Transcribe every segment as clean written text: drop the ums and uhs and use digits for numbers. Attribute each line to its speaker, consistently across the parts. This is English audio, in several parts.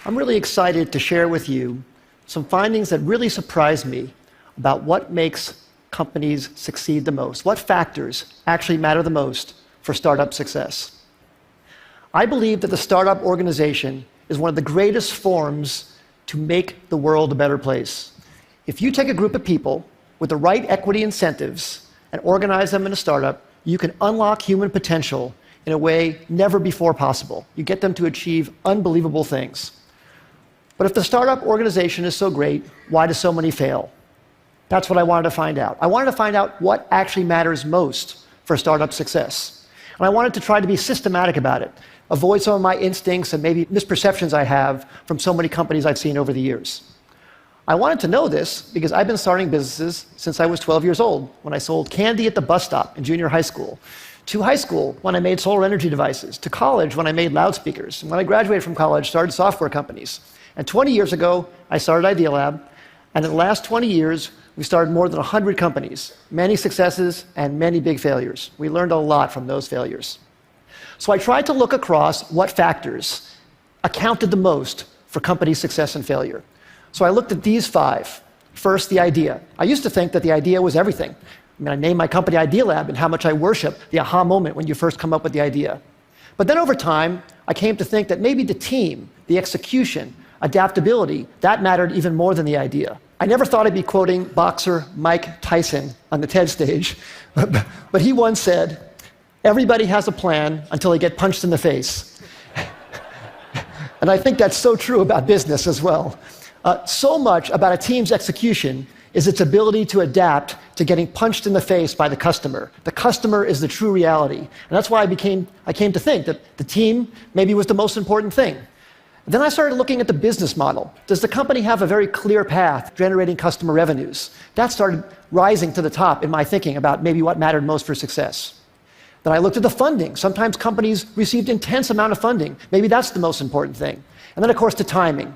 Speaker 1: I'm really excited to share with you some findings that really surprised me about what makes companies succeed the most, what factors actually matter the most for startup success. I believe that the startup organization is one of the greatest forms to make the world a better place. If you take a group of people with the right equity incentives and organize them in a startup, you can unlock human potential in a way never before possible. You get them to achieve unbelievable things. But if the startup organization is so great, why do so many fail? That's what I wanted to find out. I wanted to find out what actually matters most for startup success. And I wanted to try to be systematic about it, avoid some of my instincts and maybe misperceptions I have from so many companies I've seen over the years. I wanted to know this because I've been starting businesses since I was 12 years old, when I sold candy at the bus stop in junior high school, to high school when I made solar energy devices, to college when I made loudspeakers, and when I graduated from college, started software companies. And 20 years ago, I started Idea Lab, and in the last 20 years, we started more than 100 companies, many successes and many big failures. We learned a lot from those failures. So I tried to look across what factors accounted the most for company success and failure. So I looked at these 5. First, the idea. I used to think that the idea was everything. I named my company Idea Lab, and how much I worship the aha moment when you first come up with the idea. But then over time, I came to think that maybe the team, the execution, adaptability, that mattered even more than the idea. I never thought I'd be quoting boxer Mike Tyson on the TED stage, but he once said, "Everybody has a plan until they get punched in the face." And I think that's so true about business as well. So much about a team's execution is its ability to adapt to getting punched in the face by the customer. The customer is the true reality. And that's why I came to think that the team maybe was the most important thing. Then I started looking at the business model. Does the company have a very clear path generating customer revenues? That started rising to the top in my thinking about maybe what mattered most for success. Then I looked at the funding. Sometimes companies received intense amount of funding. Maybe that's the most important thing. And then, of course, the timing.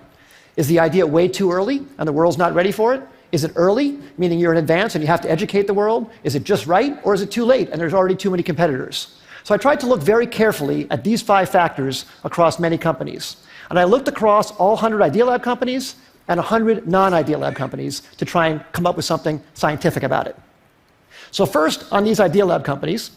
Speaker 1: Is the idea way too early and the world's not ready for it? Is it early, meaning you're in advance and you have to educate the world? Is it just right, or is it too late and there's already too many competitors? So I tried to look very carefully at these 5 factors across many companies. And I looked across all 100 Idea Lab companies and 100 non-Idea Lab companies to try and come up with something scientific about it. So first, on these Idea Lab companies,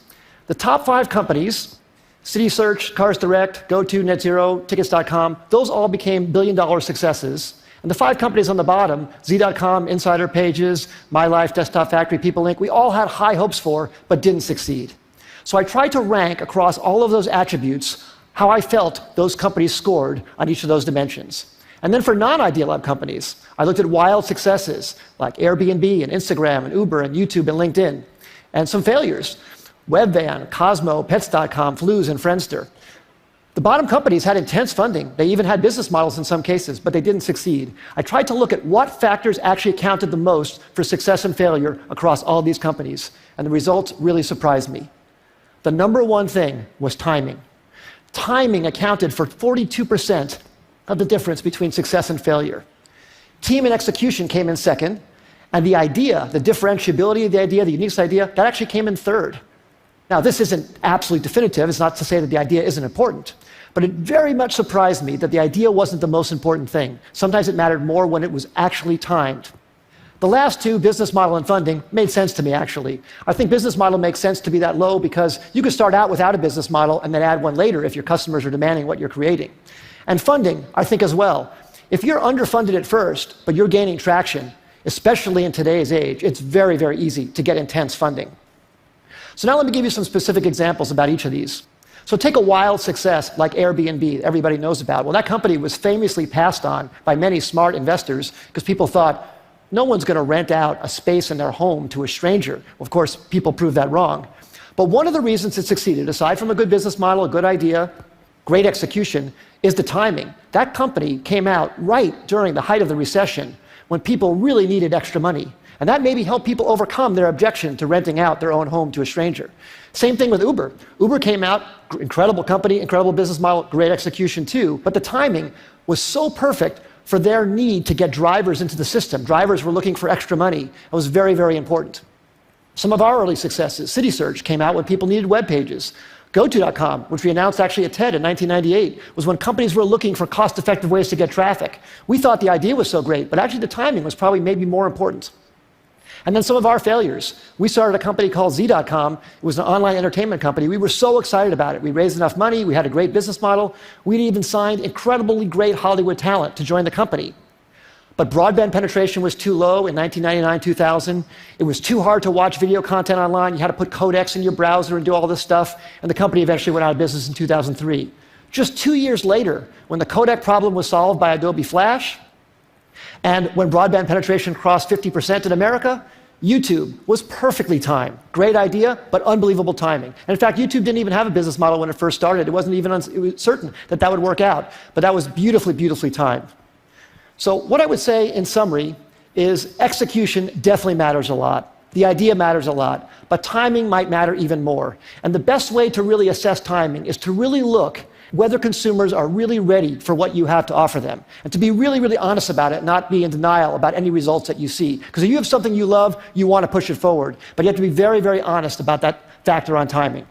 Speaker 1: the top 5 companies, CitySearch, Cars Direct, GoTo, NetZero, Tickets.com, those all became billion-dollar successes. And the 5 companies on the bottom, Z.com, Insider Pages, My Life, Desktop Factory, People Inc., we all had high hopes for, but didn't succeed. So I tried to rank across all of those attributes how I felt those companies scored on each of those dimensions. And then for non-Idea Lab companies, I looked at wild successes like Airbnb and Instagram and Uber and YouTube and LinkedIn, and some failures, Webvan, Cosmo, Pets.com, Flues, and Friendster. The bottom companies had intense funding. They even had business models in some cases, but they didn't succeed. I tried to look at what factors actually accounted the most for success and failure across all these companies, and the results really surprised me. The number one thing was timing. Timing accounted for 42% of the difference between success and failure. Team and execution came in second, and the idea, the differentiability of the idea, the unique idea, that actually came in third. Now, this isn't absolutely definitive. It's not to say that the idea isn't important. But it very much surprised me that the idea wasn't the most important thing. Sometimes it mattered more when it was actually timed. The last 2, business model and funding, made sense to me, actually. I think business model makes sense to be that low because you could start out without a business model and then add one later if your customers are demanding what you're creating. And funding, I think as well. If you're underfunded at first, but you're gaining traction, especially in today's age, it's very, very easy to get intense funding. So now let me give you some specific examples about each of these. So take a wild success like Airbnb, everybody knows about. Well, that company was famously passed on by many smart investors because people thought, no one's going to rent out a space in their home to a stranger. Well, of course, people proved that wrong. But one of the reasons it succeeded, aside from a good business model, a good idea, great execution, is the timing. That company came out right during the height of the recession when people really needed extra money. And that maybe helped people overcome their objection to renting out their own home to a stranger. Same thing with Uber. Uber came out, incredible company, incredible business model, great execution too, but the timing was so perfect for their need to get drivers into the system. Drivers were looking for extra money. It was very, very important. Some of our early successes, CitySearch came out when people needed web pages. GoTo.com, which we announced actually at TED in 1998, was when companies were looking for cost-effective ways to get traffic. We thought the idea was so great, but actually the timing was probably maybe more important. And then some of our failures. We started a company called Z.com. It was an online entertainment company. We were so excited about it. We raised enough money. We had a great business model. We'd even signed incredibly great Hollywood talent to join the company. But broadband penetration was too low in 1999, 2000. It was too hard to watch video content online. You had to put codecs in your browser and do all this stuff. And the company eventually went out of business in 2003. Just 2 years later, when the codec problem was solved by Adobe Flash, and when broadband penetration crossed 50% in America, YouTube was perfectly timed. Great idea, but unbelievable timing. And in fact, YouTube didn't even have a business model when it first started. It wasn't even it was certain that that would work out. But that was beautifully, beautifully timed. So what I would say in summary is execution definitely matters a lot. The idea matters a lot, but timing might matter even more. And the best way to really assess timing is to really look whether consumers are really ready for what you have to offer them, and to be really, really honest about it, not be in denial about any results that you see. Because if you have something you love, you want to push it forward, but you have to be very, very honest about that factor on timing.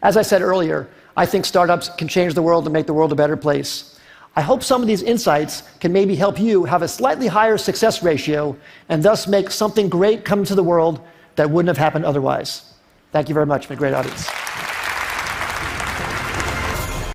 Speaker 1: As I said earlier, I think startups can change the world and make the world a better place. I hope some of these insights can maybe help you have a slightly higher success ratio and thus make something great come to the world that wouldn't have happened otherwise. Thank you very much, my great audience.